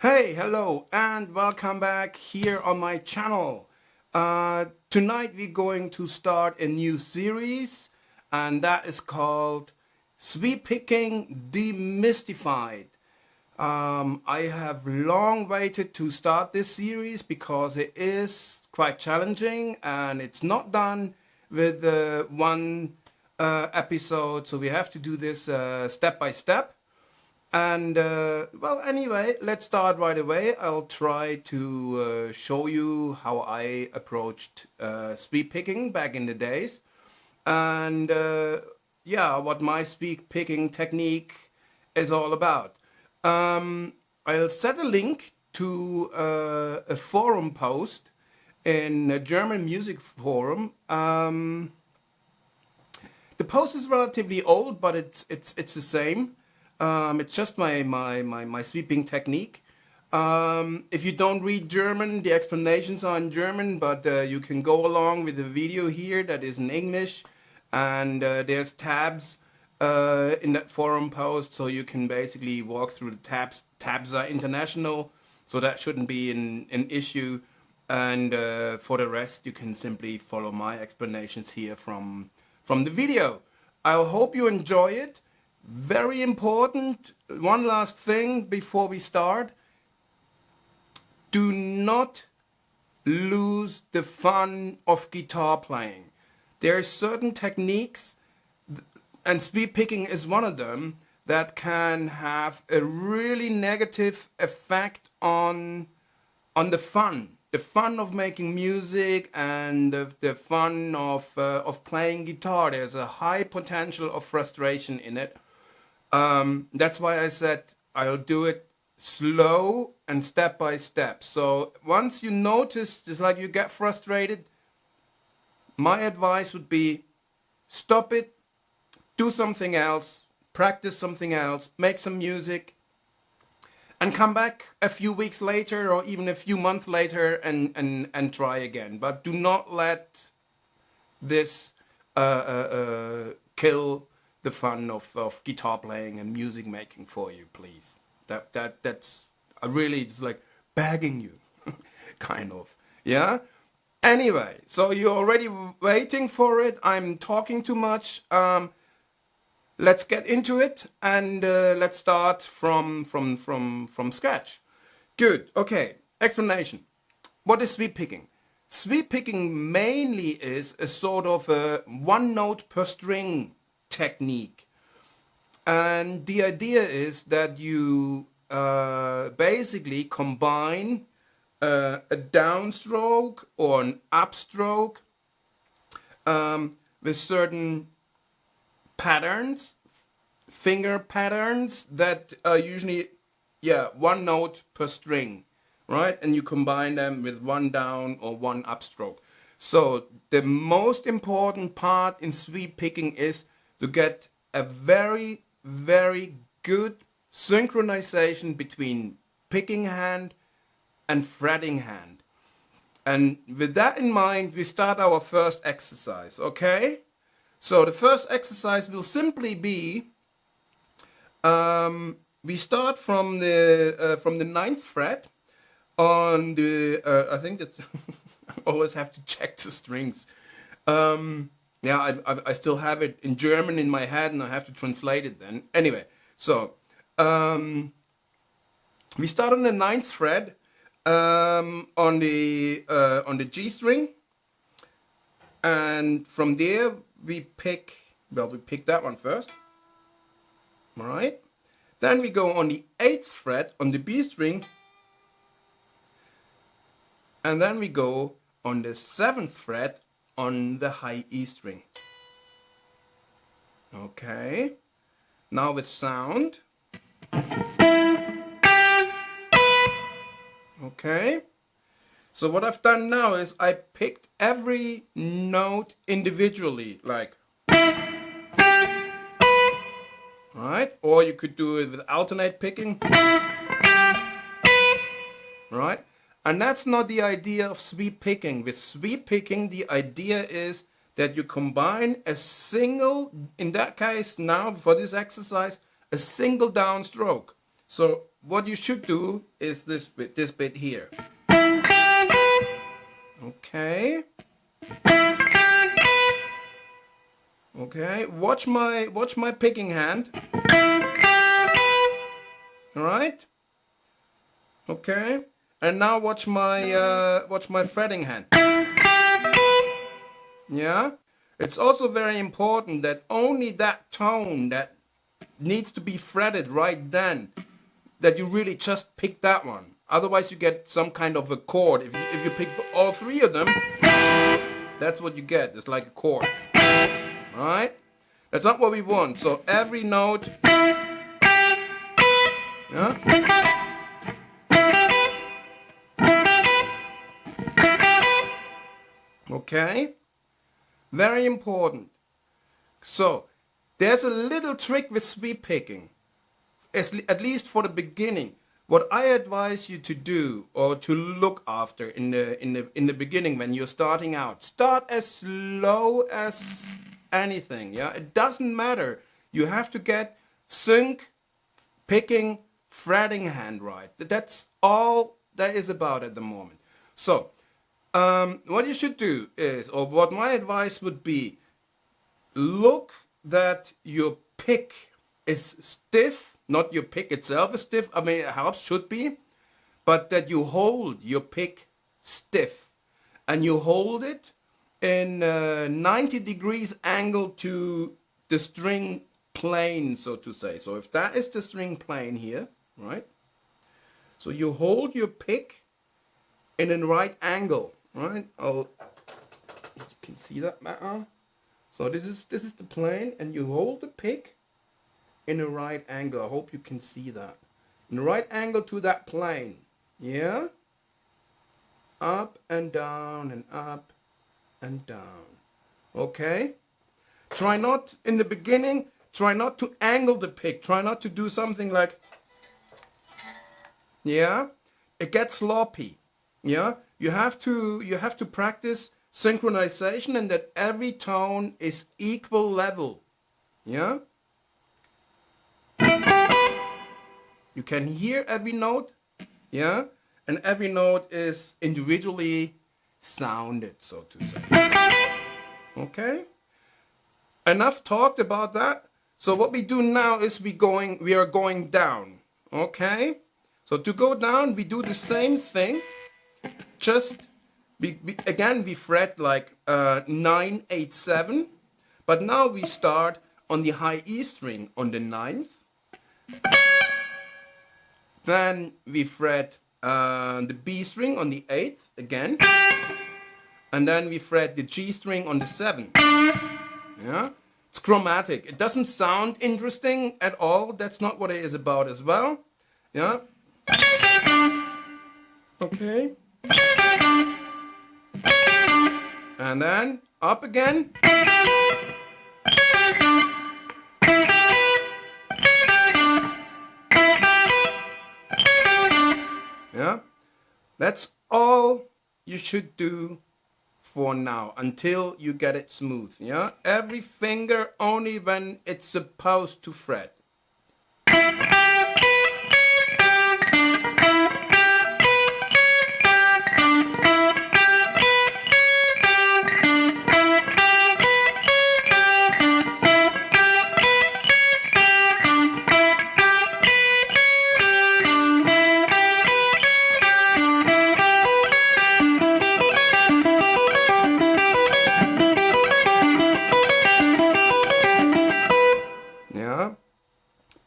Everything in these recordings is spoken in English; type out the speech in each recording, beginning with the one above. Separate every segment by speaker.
Speaker 1: Hey, hello, and welcome back here on my channel. Tonight we're going to start a new series, and that is called Picking Demystified. I have long waited to start this series because it is quite challenging and it's not done with one episode, so we have to do this step by step. And well, anyway, let's start right away. I'll try to show you how I approached speed picking back in the days, and yeah, what my speed picking technique is all about. I'll set a link to a forum post in a German music forum. The post is relatively old, but it's the same. It's just my sweeping technique. If you don't read German, the explanations are in German, but you can go along with the video here that is in English, and there's tabs in that forum post, so you can basically walk through the tabs. Tabs are international, so that shouldn't be an issue. And for the rest, you can simply follow my explanations here from the video. I'll hope you enjoy it. Very important, one last thing before we start. Do not lose the fun of guitar playing. There are certain techniques, and speed picking is one of them, that can have a really negative effect on the fun. The fun of making music and the fun of playing guitar. There's a high potential of frustration in it. That's why I said I'll do it slow and step by step. So once you notice, it's like you get frustrated, my advice would be stop it, do something else, practice something else, make some music, and come back a few weeks later or even a few months later and try again. But do not let this kill the fun of guitar playing and music making for you, please. That's I really just like begging you, kind of. Yeah. Anyway, so you're already waiting for it. I'm talking too much. Let's get into it and let's start from scratch. Good. Okay. Explanation. What is sweep picking? Sweep picking mainly is a sort of a one note per string technique, and the idea is that you basically combine a downstroke or an upstroke with certain patterns, finger patterns that are usually one note per string, right? And you combine them with one down or one upstroke. So the most important part in sweep picking is to get a very, very good synchronization between picking hand and fretting hand. And with that in mind, we start our first exercise, okay? So the first exercise will simply be, we start from the ninth fret on the, I think that's, I always have to check the strings. Yeah, I still have it in German in my head, and I have to translate it then. Anyway, so we start on the ninth fret on the G string, and from there we pick that one first. All right. Then we go on the 8th fret on the B string, and then we go on the 7th fret on the high E string. Okay, now with sound. Okay, so what I've done now is I picked every note individually, like, right? Or you could do it with alternate picking, right? And that's not the idea of sweep picking. With sweep picking, the idea is that you combine a single, in that case now for this exercise, a single downstroke. So what you should do is this bit here. Okay. Okay, watch my picking hand. All right. Okay, and now watch my fretting hand. Yeah, it's also very important that only that tone that needs to be fretted right then, that you really just pick that one. Otherwise, you get some kind of a chord. If you pick all three of them, that's what you get. It's like a chord. All right, that's not what we want. So every note, yeah. Okay, very important. So there's a little trick with sweep picking, at least for the beginning. What I advise you to do or to look after in the beginning when you're starting out, start as slow as anything. Yeah, it doesn't matter. You have to get sync, picking, fretting hand right. That's all there is about at the moment. So what you should do is, or what my advice would be, look that your pick is stiff, not your pick itself is stiff. I mean, it helps, should be, but that you hold your pick stiff and you hold it in 90 degrees angle to the string plane, so to say. So if that is the string plane here, right? So you hold your pick in a right angle, right? You can see that better. So this is the plane, and you hold the pick in a right angle. I hope you can see that. In a right angle to that plane. Yeah? Up and down and up and down. Okay? Try not, in the beginning, try not to angle the pick. Try not to do something like, yeah? It gets sloppy. Yeah? You have to practice synchronization, and that every tone is equal level. Yeah? You can hear every note. Yeah? And every note is individually sounded, so to say. Okay? Enough talked about that. So what we do now is we are going down. Okay? So to go down, we do the same thing. Just again, we fret like 9, 8, 7. But now we start on the high E string on the 9th. Then we fret the B string on the 8th again. And then we fret the G string on the 7th. Yeah? It's chromatic. It doesn't sound interesting at all. That's not what it is about as well. Yeah? Okay. And then up again. Yeah, that's all you should do for now until you get it smooth. Yeah, every finger only when it's supposed to fret.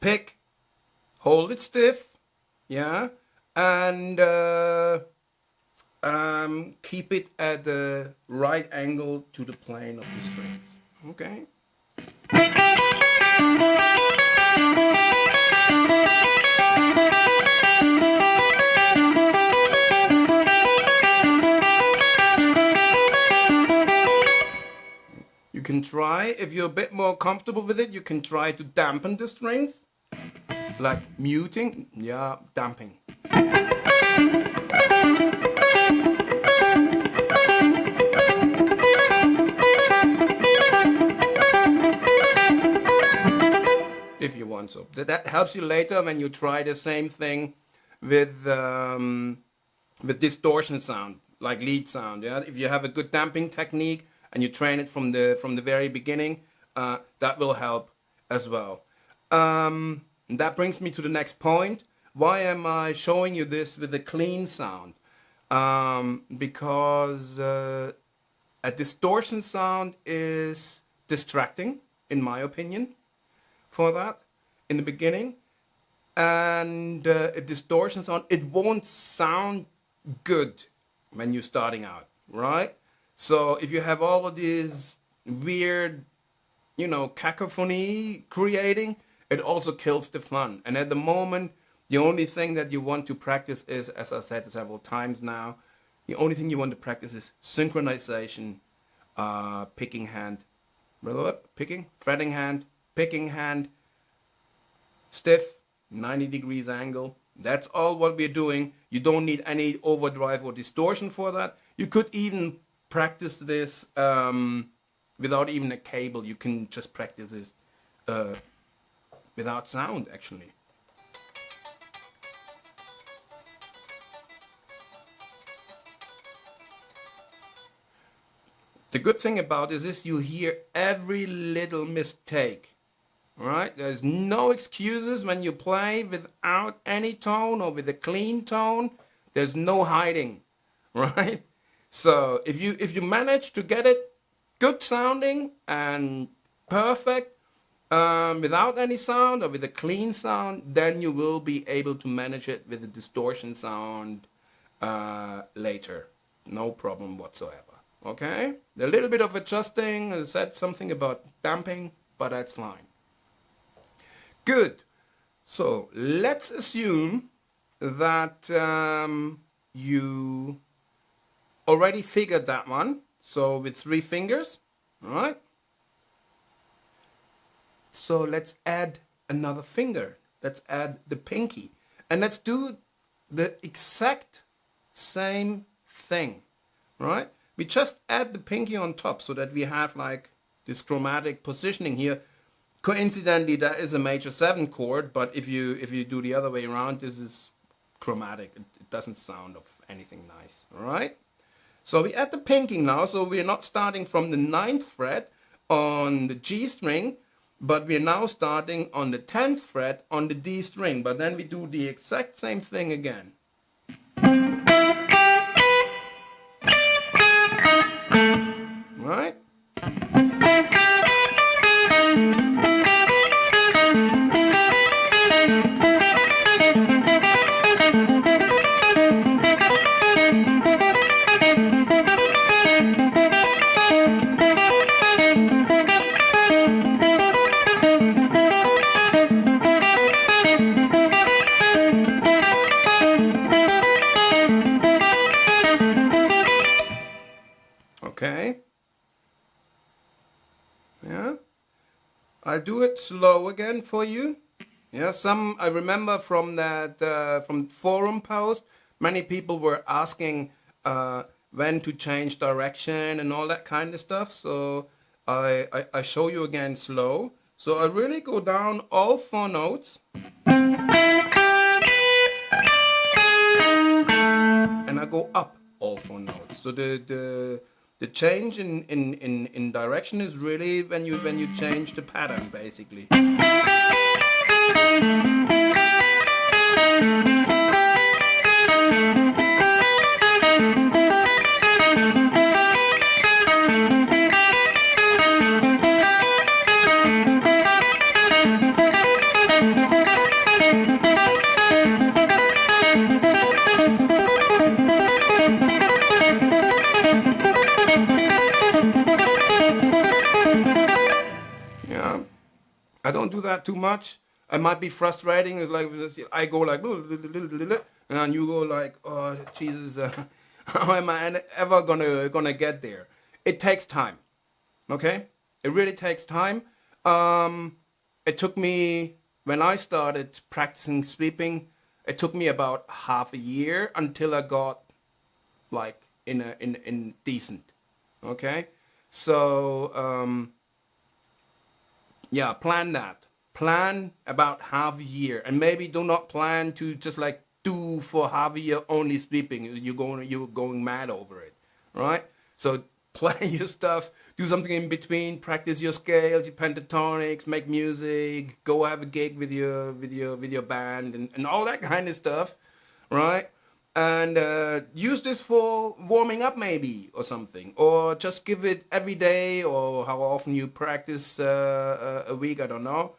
Speaker 1: Pick, hold it stiff, yeah, and keep it at the right angle to the plane of the strings. Okay. You can try, if you're a bit more comfortable with it, you can try to dampen the strings. Like muting, yeah, damping. If you want. on. So that helps you later when you try the same thing with distortion sound, like lead sound. Yeah, if you have a good damping technique and you train it from the very beginning, that will help as well. That brings me to the next point. Why am I showing you this with a clean sound? Because a distortion sound is distracting, in my opinion, for that in the beginning. And a distortion sound, it won't sound good when you're starting out, right? So if you have all of these weird, cacophony creating, it also kills the fun. And at the moment, the only thing that you want to practice is, as I said several times now, the only thing you want to practice is synchronization, picking hand, fretting hand, picking hand, stiff, 90 degrees angle. That's all what we're doing. You don't need any overdrive or distortion for that. You could even practice this without even a cable. You can just practice this without sound, actually. The good thing about this is you hear every little mistake. Right? There's no excuses when you play without any tone or with a clean tone. There's no hiding, right? So if you manage to get it good sounding and perfect without any sound or with a clean sound, then you will be able to manage it with a distortion sound later. No problem whatsoever. Okay? A little bit of adjusting. I said something about damping, but that's fine. Good. So let's assume that you already figured that one. So with 3 fingers, all right? So let's add another finger. Let's add the pinky. And let's do the exact same thing, right? We just add the pinky on top so that we have like this chromatic positioning here. Coincidentally, that is a major 7 chord, but if you do the other way around, this is chromatic. It doesn't sound of anything nice, all right? So we add the pinky now, so we're not starting from the 9th fret on the G string, but we're now starting on the 10th fret on the D string, but then we do the exact same thing again. Right? Okay. Yeah. I'll do it slow again for you. Yeah, I remember from that from forum post, many people were asking when to change direction and all that kind of stuff. So I show you again slow. So I really go down all 4 notes. And I go up all 4 notes. So the change in direction is really when you change the pattern, basically. I don't do that too much. It might be frustrating. It's like I go like, and you go like, oh Jesus, how am I ever gonna get there? It takes time. Okay, it really takes time. It took me, when I started practicing sweeping, it took me about half a year until I got like in decent. Okay, so yeah, plan that. plan about half a year, and maybe do not plan to just like do for half a year only sweeping. You're going mad over it, right? So plan your stuff, do something in between, practice your scales, your pentatonics, make music, go have a gig with your band, and all that kind of stuff, right? And use this for warming up maybe, or something, or just give it every day, or how often you practice a week, I don't know.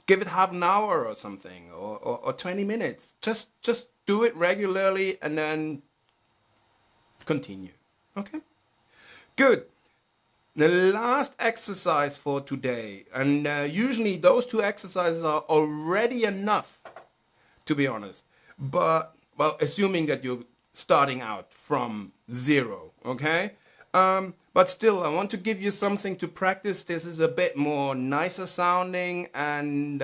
Speaker 1: Give it half an hour or something, or 20 minutes. Just do it regularly and then continue. Okay? Good. The last exercise for today, and usually those two exercises are already enough, to be honest. But, well, assuming that you're starting out from zero, okay? But still, I want to give you something to practice. This is a bit more nicer sounding, and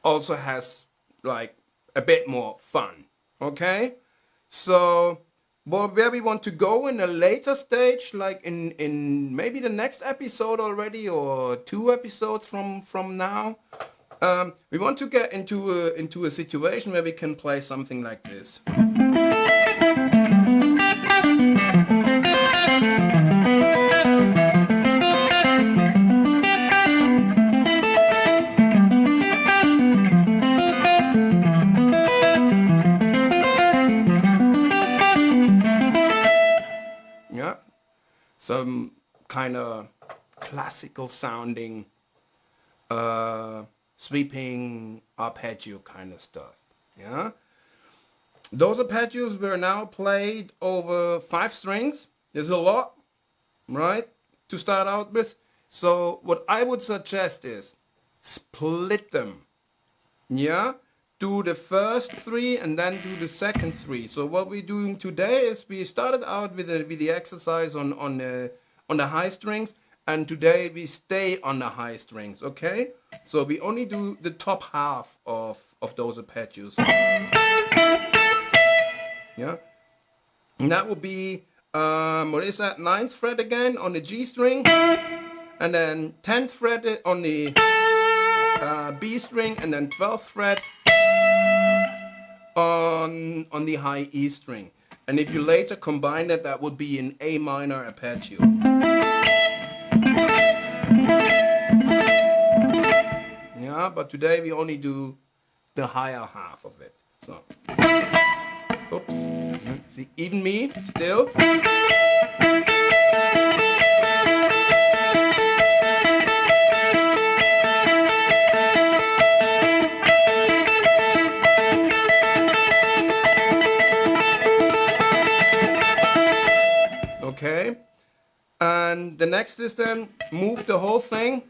Speaker 1: also has like a bit more fun, okay? So where we want to go in a later stage, like in maybe the next episode already, or 2 episodes from now, we want to get into a situation where we can play something like this. Yeah, some kind of classical sounding sweeping arpeggio kind of stuff. Yeah, those arpeggios were now played over 5 strings. There's a lot, right, to start out with. So what I would suggest is split them. Yeah, do the first 3 and then do the second 3. So what we're doing today is we started out with the exercise on the high strings, and today we stay on the high strings. Okay, so we only do the top half of those arpeggios. Yeah, and that would be what is that, 9th fret again on the G string, and then 10th fret on the B string, and then 12th fret on the high E string. And if you later combine that, that would be an A minor arpeggio. Yeah, but today we only do the higher half of it. So, oops. See, even me, still. Okay, and the next is then move the whole thing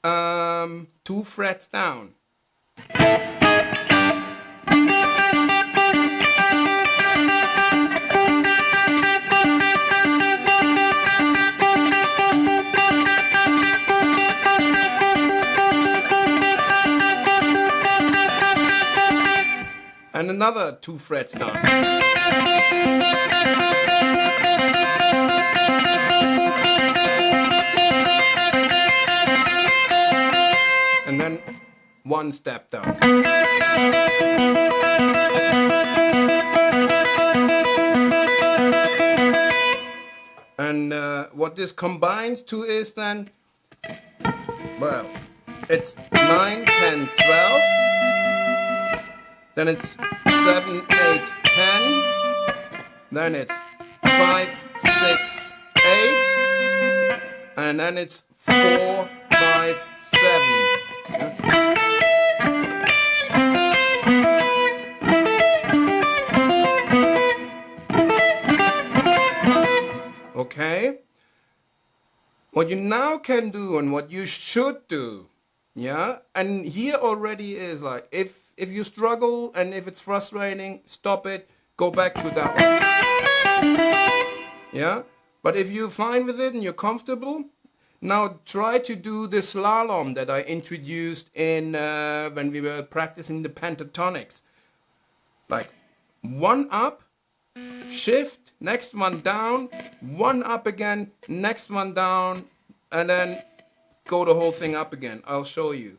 Speaker 1: 2 frets down. And another 2 frets down. And then 1 step down. And what this combines to is then, well, it's 9, 10, 12. Then it's 7, 8, 10. Then it's 5, 6, 8. And then it's 4, 5, 7. Okay? What you now can do, and what you should do, yeah? And here already is like, if you struggle and if it's frustrating, stop it, go back to that one. Yeah? But if you're fine with it and you're comfortable, now try to do the slalom that I introduced in when we were practicing the pentatonics. Like 1 up, shift, next one down, 1 up again, next one down, and then go the whole thing up again. I'll show you.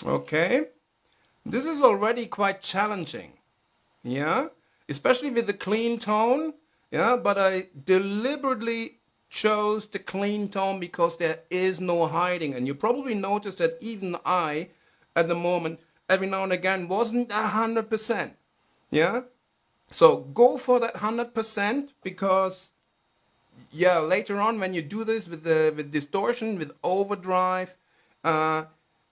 Speaker 1: Okay, this is already quite challenging, yeah, especially with the clean tone, yeah, but I deliberately chose the clean tone because there is no hiding, and you probably noticed that even I, at the moment, every now and again, wasn't 100%, yeah, so go for that 100% because, yeah, later on when you do this with distortion, with overdrive,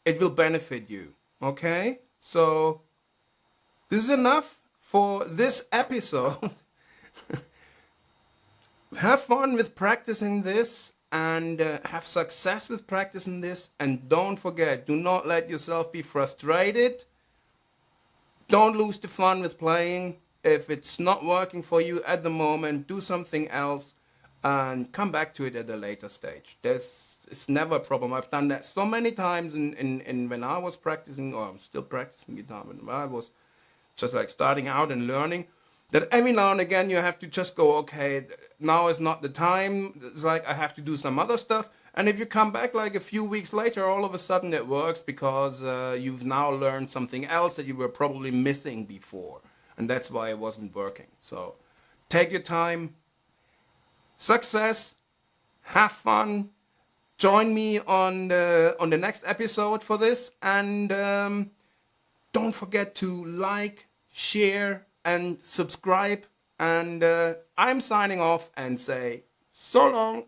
Speaker 1: it will benefit you. Okay, so this is enough for this episode. Have fun with practicing this and have success with practicing this, and don't forget, do not let yourself be frustrated. Don't lose the fun with playing. If it's not working for you at the moment, do something else and come back to it at a later stage. It's never a problem. I've done that so many times in when I was practicing, or I'm still practicing guitar, but when I was just like starting out and learning, that every now and again you have to just go, okay, now is not the time. It's like I have to do some other stuff. And if you come back like a few weeks later, all of a sudden it works because you've now learned something else that you were probably missing before. And that's why it wasn't working. So take your time. Success. Have fun. Join me on the next episode for this, and don't forget to like, share, and subscribe. And I'm signing off and say so long.